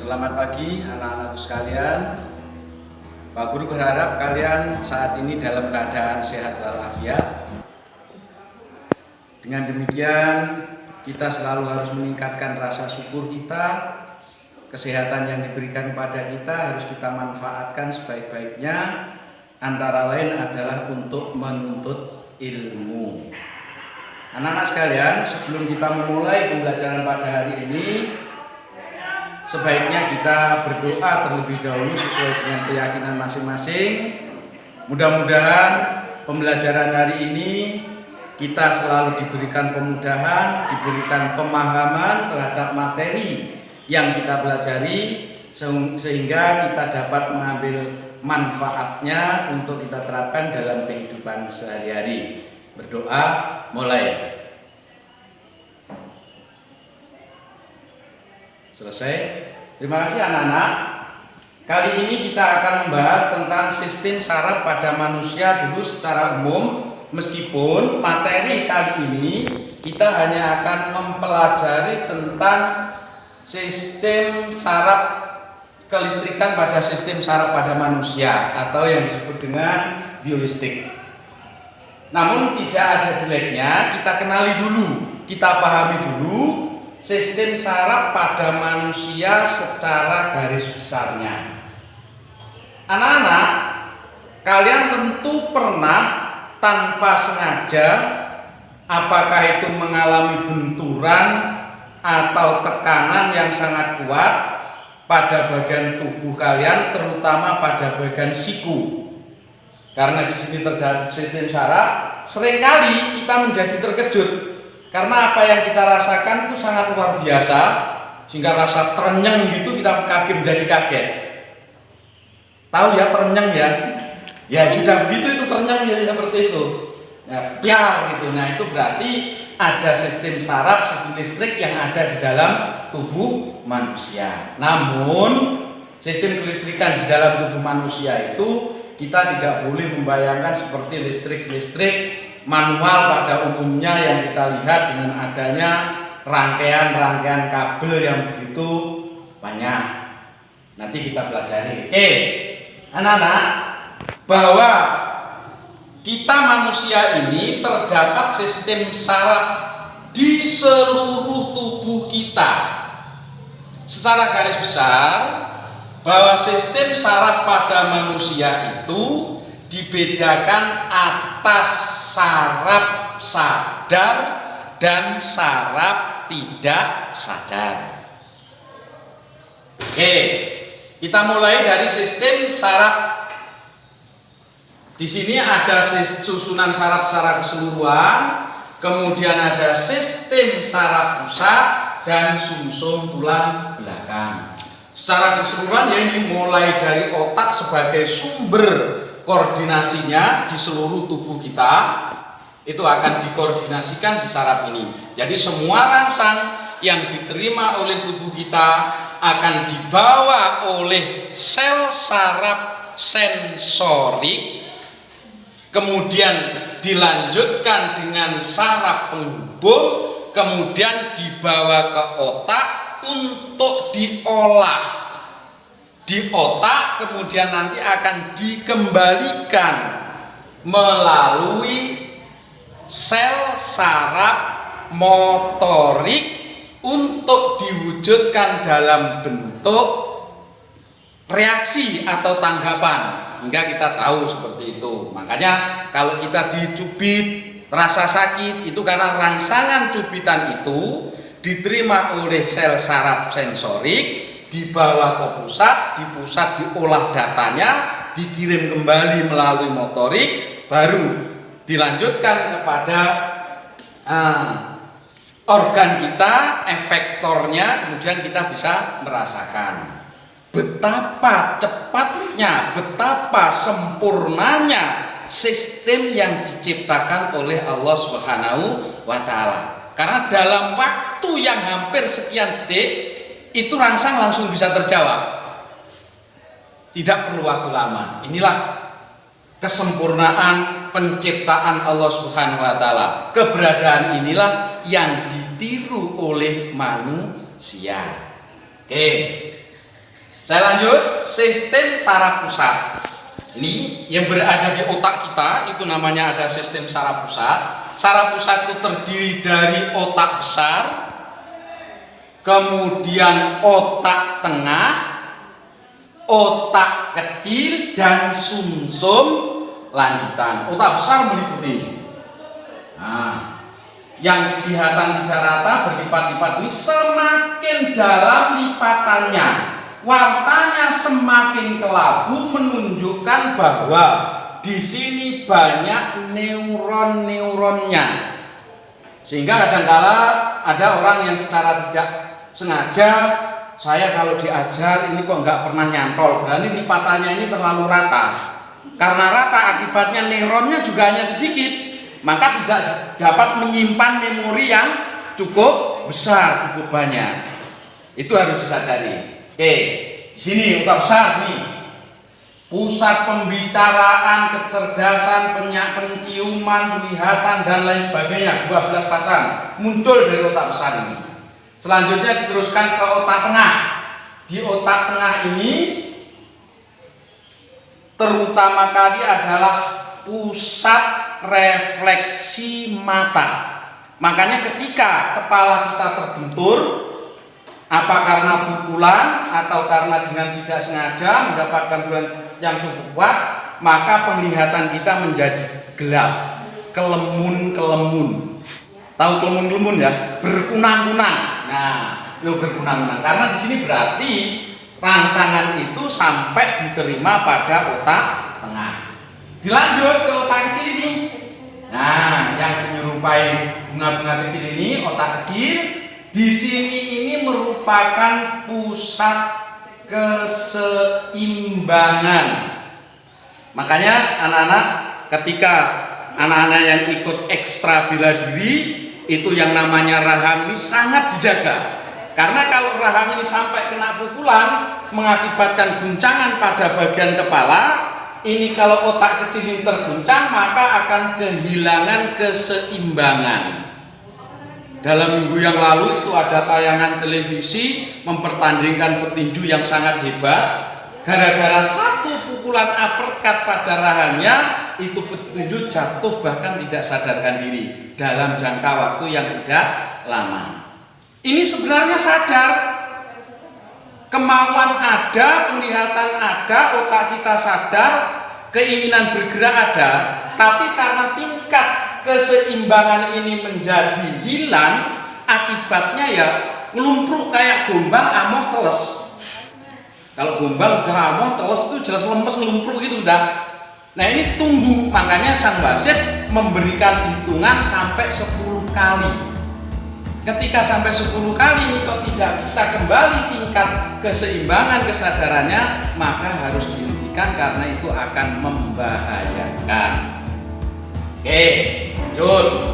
Selamat pagi anak-anakku sekalian. Pak Guru berharap kalian saat ini dalam keadaan sehat walafiat. Dengan demikian, kita selalu harus meningkatkan rasa syukur kita. Kesehatan yang diberikan kepada kita harus kita manfaatkan sebaik-baiknya. Antara lain adalah untuk menuntut ilmu. Anak-anak sekalian, sebelum kita memulai pembelajaran pada hari ini, sebaiknya kita berdoa terlebih dahulu sesuai dengan keyakinan masing-masing. Mudah-mudahan pembelajaran hari ini kita selalu diberikan kemudahan, diberikan pemahaman terhadap materi yang kita pelajari, sehingga kita dapat mengambil manfaatnya untuk kita terapkan dalam kehidupan sehari-hari. Berdoa, mulai. Selesai. Terima kasih anak-anak. Kali ini kita akan membahas tentang sistem saraf pada manusia dulu secara umum. Meskipun materi kali ini kita hanya akan mempelajari tentang sistem saraf kelistrikan pada sistem saraf pada manusia atau yang disebut dengan biolistrik. Namun tidak ada jeleknya kita kenali dulu, kita pahami dulu sistem saraf pada manusia secara garis besarnya. Anak-anak, kalian tentu pernah tanpa sengaja, apakah itu mengalami benturan atau tekanan yang sangat kuat pada bagian tubuh kalian, terutama pada bagian siku. Karena di sini terjadi sistem saraf, seringkali kita menjadi terkejut karena apa yang kita rasakan itu sangat luar biasa, sehingga rasa terenyang gitu kita menjadi kaget. Tahu ya terenyang ya? Ya sudah begitu itu terenyang jadi seperti itu. Ya, piar gitu. Nah itu berarti ada sistem saraf, sistem listrik yang ada di dalam tubuh manusia. Namun sistem kelistrikan di dalam tubuh manusia itu kita tidak boleh membayangkan seperti listrik manual pada umumnya yang kita lihat dengan adanya rangkaian-rangkaian kabel yang begitu banyak. Nanti kita pelajari. Anak-anak, bahwa kita manusia ini terdapat sistem saraf di seluruh tubuh kita. Secara garis besar, bahwa sistem saraf pada manusia itu dibedakan atas saraf sadar dan saraf tidak sadar. Oke, kita mulai dari sistem saraf. Di sini ada susunan saraf secara keseluruhan, kemudian ada sistem saraf pusat dan sumsum tulang belakang. Secara keseluruhan ya ini mulai dari otak sebagai sumber koordinasinya di seluruh tubuh kita, itu akan dikoordinasikan di saraf ini. Jadi semua rangsang yang diterima oleh tubuh kita akan dibawa oleh sel saraf sensorik, kemudian dilanjutkan dengan saraf penghubung, kemudian dibawa ke otak untuk diolah di otak, kemudian nanti akan dikembalikan melalui sel saraf motorik untuk diwujudkan dalam bentuk reaksi atau tanggapan, hingga kita tahu seperti itu. Makanya kalau kita dicubit rasa sakit itu karena rangsangan cubitan itu diterima oleh sel saraf sensorik, dibawa ke pusat, di pusat diolah datanya, dikirim kembali melalui motorik, baru dilanjutkan kepada organ kita, efektornya, kemudian kita bisa merasakan betapa cepatnya, betapa sempurnanya sistem yang diciptakan oleh Allah Subhanahu wa Ta'ala. Karena dalam waktu yang hampir sekian detik itu rangsang langsung bisa terjawab, tidak perlu waktu lama. Inilah kesempurnaan penciptaan Allah Subhanahu wa Ta'ala. Keberadaan inilah yang ditiru oleh manusia. Oke, Saya lanjut, sistem saraf pusat. Ini yang berada di otak kita, itu namanya ada sistem saraf pusat. Saraf pusat itu terdiri dari otak besar, kemudian otak tengah, otak kecil, dan sumsum lanjutan. Otak besar meliputi, nah, yang kelihatan tidak rata berlipat-lipat ini semakin dalam lipatannya, warnanya semakin kelabu, menunjukkan bahwa di sini banyak neuron-neuronnya. Sehingga kadangkala ada orang yang secara tidak sengaja, saya kalau diajar ini kok nggak pernah nyantol, berarti lipatannya ini terlalu rata. Karena rata akibatnya neuronnya juga hanya sedikit, maka tidak dapat menyimpan memori yang cukup besar, cukup banyak. Itu harus disadari. Oke, di sini otak besar nih, pusat pembicaraan, kecerdasan, penciuman, penglihatan, dan lain sebagainya, 12 pasang muncul dari otak besar ini. Selanjutnya diteruskan ke otak tengah. Di otak tengah ini terutama kali adalah pusat refleksi mata. Makanya ketika kepala kita terbentur, apa karena pukulan atau karena dengan tidak sengaja mendapatkan pukulan yang cukup kuat, maka penglihatan kita menjadi gelap, kelemun-kelemun. Tahu kelemun-kelemun ya? Berkunang-kunang. Nah, itu berkunang-kunang. Karena di sini berarti rangsangan itu sampai diterima pada otak tengah. Dilanjut ke otak kecil ini. Nah, yang menyerupai bunga-bunga kecil ini, otak kecil. Di sini ini merupakan pusat keseimbangan. Makanya anak-anak, ketika anak-anak yang ikut ekstra bela diri, itu yang namanya rahang ini sangat dijaga. Karena kalau rahang ini sampai kena pukulan, mengakibatkan guncangan pada bagian kepala, ini kalau otak kecil ini terguncang, maka akan kehilangan keseimbangan. Dalam minggu yang lalu itu ada tayangan televisi mempertandingkan petinju yang sangat hebat. Gara-gara satu pukulan uppercut pada rahangnya, itu petinju jatuh bahkan tidak sadarkan diri dalam jangka waktu yang tidak lama. Ini sebenarnya sadar, kemauan ada, penglihatan ada, otak kita sadar, keinginan bergerak ada, tapi karena tingkat keseimbangan ini menjadi hilang, akibatnya ya ngelumpruk kayak gombal amoh teles. Kalau gombal udah amoh teles itu jelas lemes, ngelumpruk gitu udah. Nah ini tunggu, makanya sang wasit memberikan hitungan sampai 10 kali. Ketika sampai 10 kali ini kok tidak bisa kembali tingkat keseimbangan kesadarannya, maka harus dihentikan karena itu akan membahayakan. Oke, lanjut.